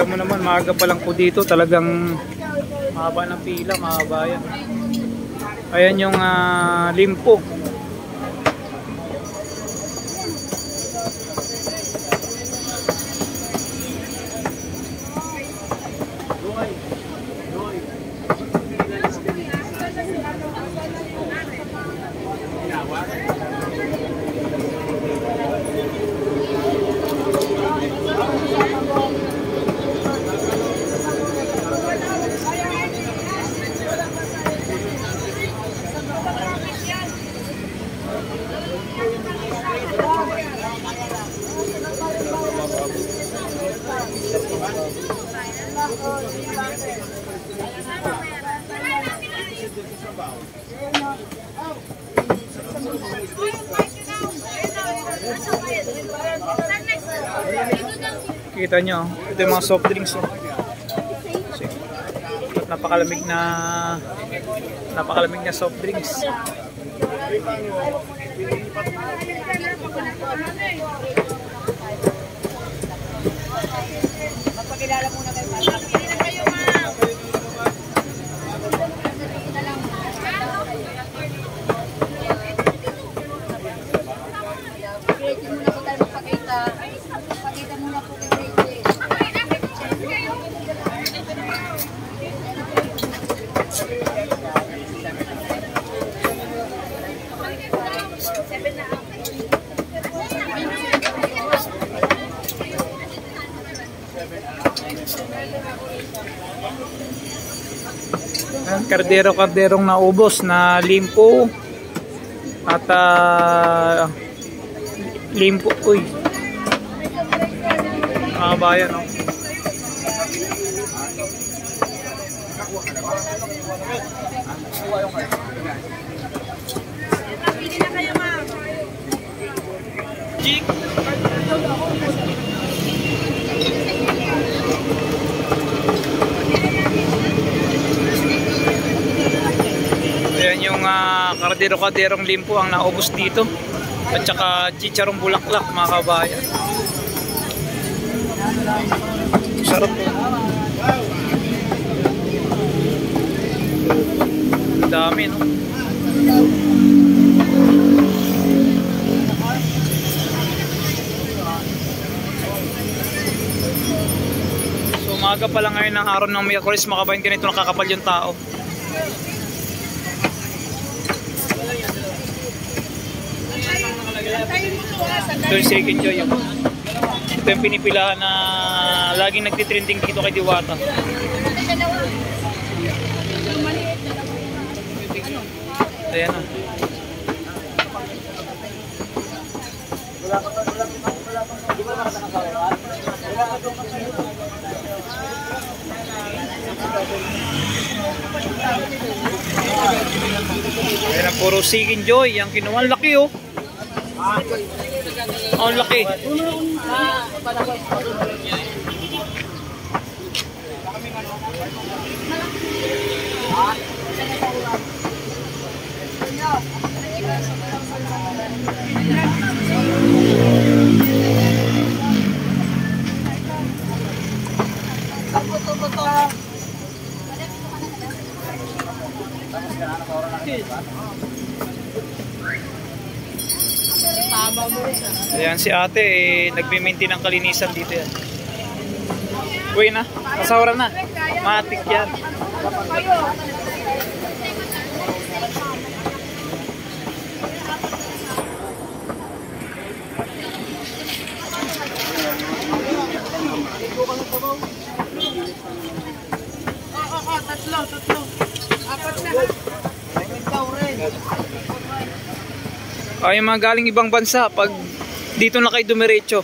mo naman, maaga pa lang po dito, talagang mahaba ng pila, mahaba yan. Ayan yung limpo. Kita nyo, ito yung mga soft drinks. Napakalamig na soft drinks. Magpakilala muna kayo. Pili na kayo, ma'am. Pilitin muna po tayo magpakita. Pakita muna po kayo. Kardero-karderong naubos na limpo at limpo, uy, mga bayan, no? Pili na kayo, ma'am. Jik. Ayan yung kardero-karderong limpo ang naubos dito. At saka chicharong bulaklak, mga kabayan. Sarap po. Dami, no? So umaga pa lang ngayon ng araw ng Miyerkules, mga kabayan, ganito nakakapal yung tao. Ito yung second joy. Ito yung pinipilahan na laging nagtitrending dito kay Diwata. Ayan na. Ayan na, puro second joy. Ang kinuha, ang laki, oh. Oh, laki. Ayan si ate, nagme-maintain ng kalinisan dito yan. Uy na, kasawara na. Matik yan. Tatlo. Apat na. Ay, mga galing ibang bansa, pag dito na kayo dumiretso.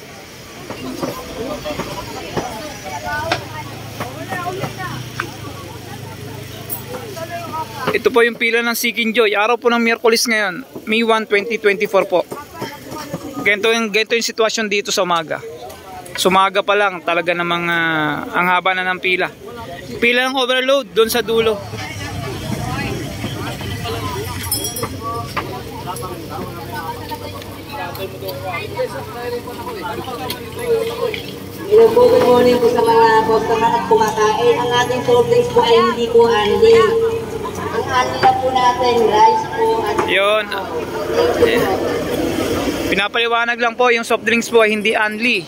Ito po yung pila ng Seeking Joy. Araw po ng Miyerkules ngayon, May 1, 2024 po. Ganito yung sitwasyon dito sa umaga. Sa umaga pa lang, talaga namang ang haba na ng pila. Pila ng overload doon sa dulo. Hello po, good morning po sa mga customer at kumakain. Ang ating soft drinks po ay hindi po unli. Ang unli na po natin, rice po at... Yun. Pinapaliwanag lang po, yung soft drinks po ay hindi unli.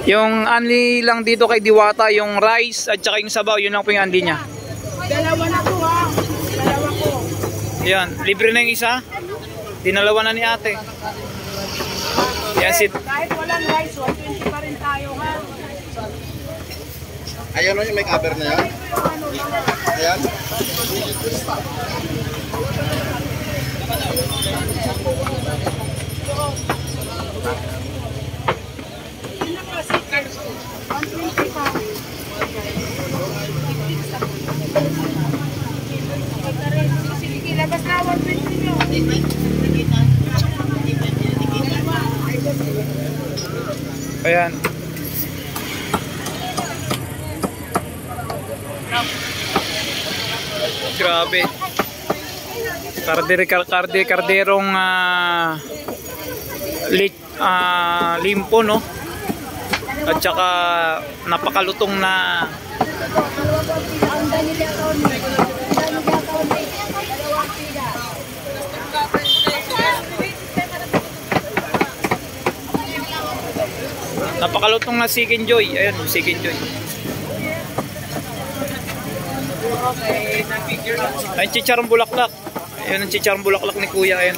Yung unli lang dito kay Diwata, yung rice at saka yung sabaw, yun lang po yung unli niya. Dalawa na po ha. Dalawa po. Yan, libre na yung isa. Dinalawa na ni ate. Yan si... Kahit walang rice, 120 pa rin tayo ha. Ayan o yung may cover na yan. Ayan. Sige, labas na 120 nyo. Ayan. Grabe. Karderong limpo, no? At saka napakalutong na Chicken Joy. Ayan, Chicken Joy. Ay, chicharong bulaklak. Ayan ang chicharong bulaklak ni Kuya. Ayan.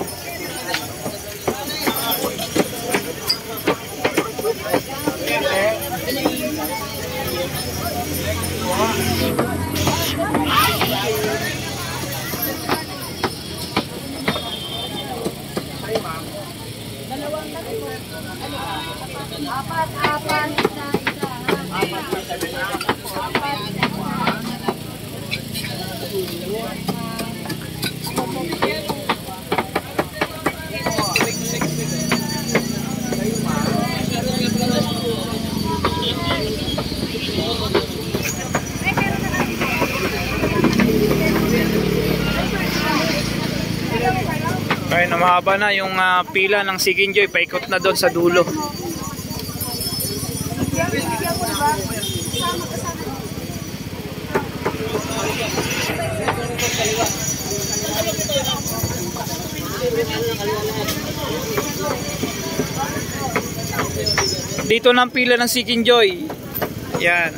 Kaya na mahaba na yung pila ng Chicken Joy, paikot na doon sa dulo. Dito ng pila ng Chicken Joy. Yan.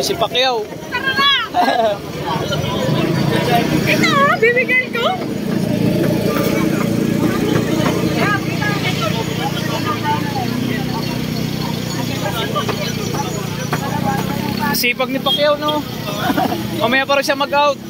Si Pacquiao. Ito, bibigay ko. Sipag ni Pacquiao, no? Mamaya pa rin siya mag-out.